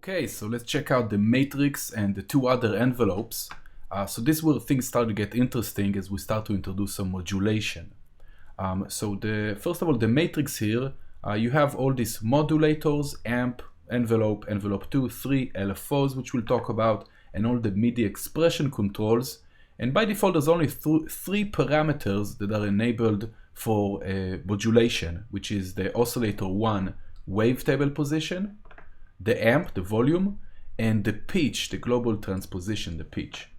Okay, so let's check out the matrix and the two other envelopes. So this is where things start to get interesting as we start to introduce some modulation. First of all, the matrix here, you have all these modulators, amp, envelope, envelope 2, 3, LFOs, which we'll talk about, and all the MIDI expression controls. And by default, there's only three parameters that are enabled for modulation, which is the oscillator 1 wavetable position, the amp, the volume, and the pitch, the global transposition, the pitch.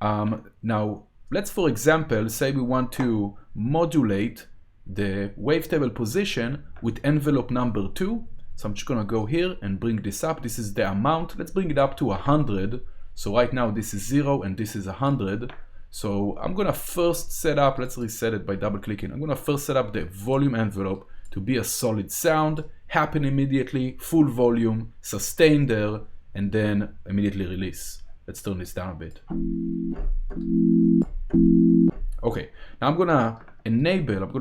Now, let's, for example, say we want to modulate the wavetable position with envelope number 2. So I'm just going to go here and bring this up. This is the amount. Let's bring it up to 100. So right now this is 0 and this is 100. So I'm going to first set up, let's reset it by double clicking. I'm going to first set up the volume envelope to be a solid sound, happen immediately, full volume, sustain there, and then immediately release. Let's turn this down a bit. Okay, now I'm going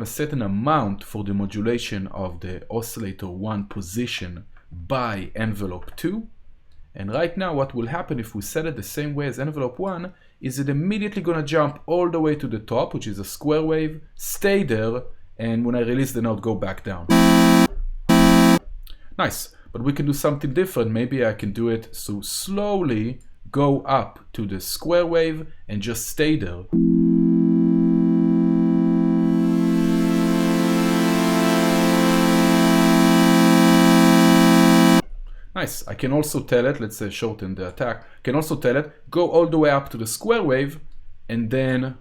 to set an amount for the modulation of the oscillator 1 position by envelope 2. And right now what will happen if we set it the same way as envelope 1 is it immediately going to jump all the way to the top, which is a square wave, stay there, and when I release the note, go back down. Nice, but we can do something different. Maybe I can do it so slowly go up to the square wave and just stay there. Nice. I can also tell it, let's say shorten the attack, I can also tell it, go all the way up to the square wave and then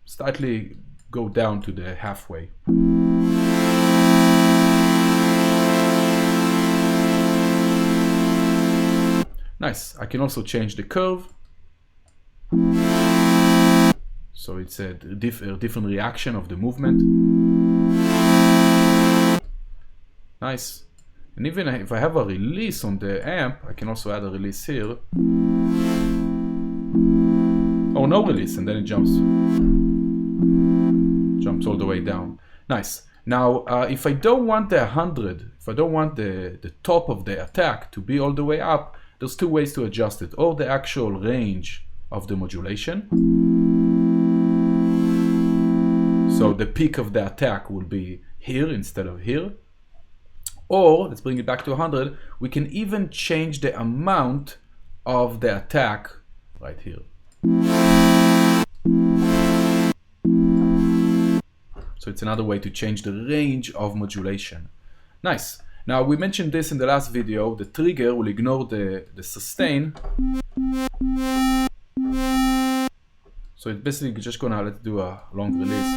slightly go down to the halfway. Nice. I can also change the curve. So it's a different reaction of the movement. Nice. And even if I have a release on the amp, I can also add a release here. Oh, no release, and then it jumps all the way down. Nice. Now, if I don't want the 100, if I don't want the top of the attack to be all the way up, there's two ways to adjust it, or the actual range of the modulation. So the peak of the attack will be here instead of here. Or, let's bring it back to 100, we can even change the amount of the attack right here. So it's another way to change the range of modulation. Nice. Now we mentioned this in the last video, the trigger will ignore the sustain. So it's basically just gonna, let's do a long release.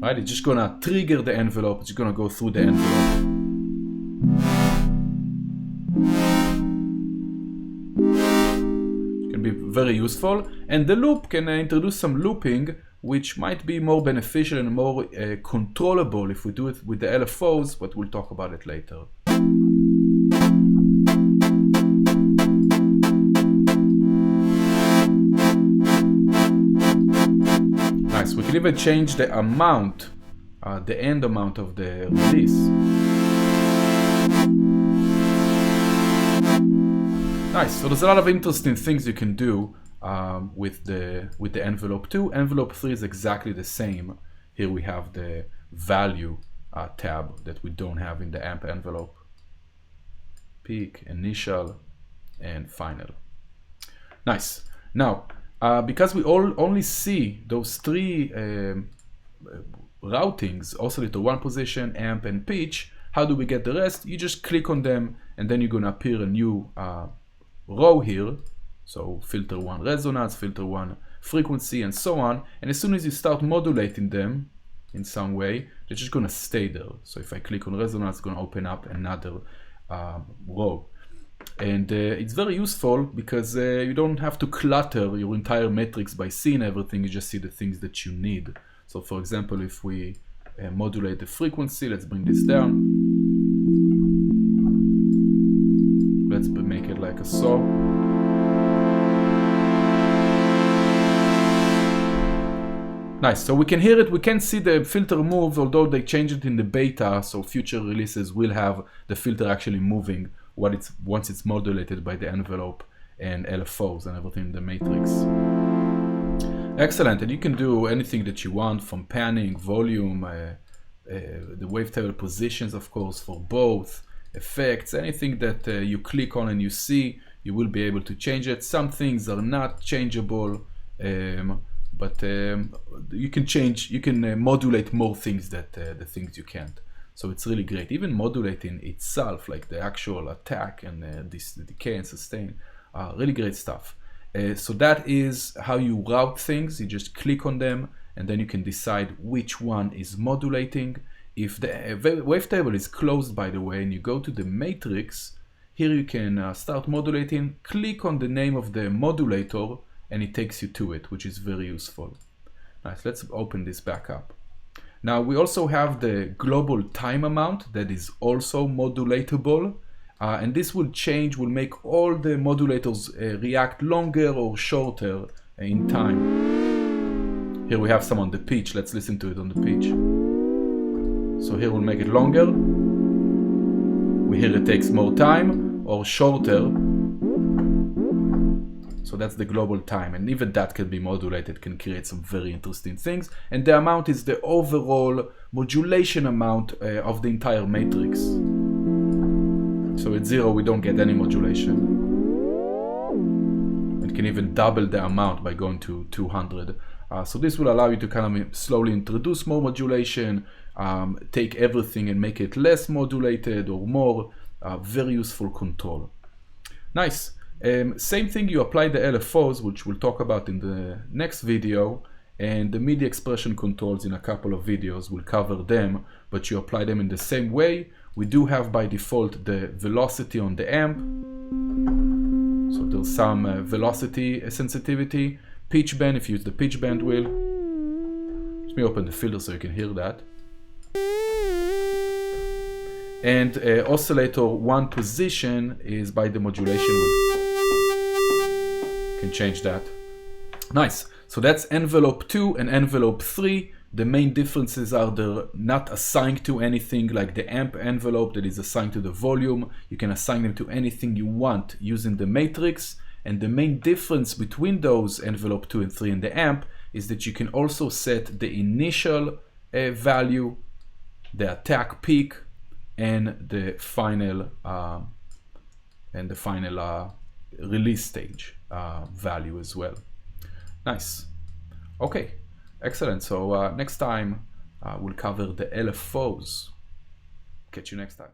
Right, it's just gonna trigger the envelope, it's gonna go through the envelope. It can be very useful, and the loop can introduce some looping, which might be more beneficial and more controllable if we do it with the LFOs, but we'll talk about it later. Nice, we can even change the amount, the end amount of the release. Nice, so there's a lot of interesting things you can do with the envelope 2. Envelope 3 is exactly the same. Here we have the value tab that we don't have in the amp envelope. Peak, initial, and final. Nice. Now, because we only see those three routings, oscillator 1 position, amp, and pitch, how do we get the rest? You just click on them, and then you're going to appear a new row here. So filter 1 resonance, filter 1 frequency, and so on. And as soon as you start modulating them in some way, they're just going to stay there. So if I click on resonance, it's going to open up another row. And it's very useful because you don't have to clutter your entire matrix by seeing everything, you just see the things that you need. So for example, if we modulate the frequency, let's bring this down. Let's make it like a saw. Nice, so we can hear it, we can see the filter move, although they changed it in the beta, so future releases will have the filter actually moving once it's modulated by the envelope and LFOs and everything in the matrix. Excellent, and you can do anything that you want, from panning, volume, the wavetable positions, of course, for both, effects, anything that you click on and you see, you will be able to change it. Some things are not changeable, but you can modulate more things that the things you can't. So it's really great. Even modulating itself, like the actual attack and this decay and sustain, really great stuff. So that is how you route things. You just click on them and then you can decide which one is modulating. If the wavetable is closed, by the way, and you go to the matrix, here you can start modulating, click on the name of the modulator, and it takes you to it, which is very useful. Nice, let's open this back up. Now we also have the global time amount that is also modulatable, and this will make all the modulators react longer or shorter in time. Here we have some on the pitch, let's listen to it on the pitch. So here we'll make it longer, we hear it takes more time, or shorter. So that's the global time, and even that can be modulated, can create some very interesting things. And the amount is the overall modulation amount of the entire matrix. So at 0 we don't get any modulation. It can even double the amount by going to 200. So this will allow you to kind of slowly introduce more modulation, take everything and make it less modulated or more. Very useful control. Nice. Same thing, you apply the LFOs, which we'll talk about in the next video, and the MIDI expression controls in a couple of videos. We'll cover them, but you apply them in the same way. We do have by default the velocity on the amp, so there's some velocity sensitivity. Pitch bend, if you use the pitch bend wheel. Let me open the filter so you can hear that. And oscillator 1 position is by the modulation wheel. Can change that. Nice. So that's envelope 2 and envelope 3. The main differences are they're not assigned to anything, like the amp envelope that is assigned to the volume. You can assign them to anything you want using the matrix. And the main difference between those envelope 2 and 3 and the amp is that you can also set the initial value, the attack peak, and the final release stage value as well. Nice. Okay, excellent. So next time we'll cover the LFOs. Catch you next time.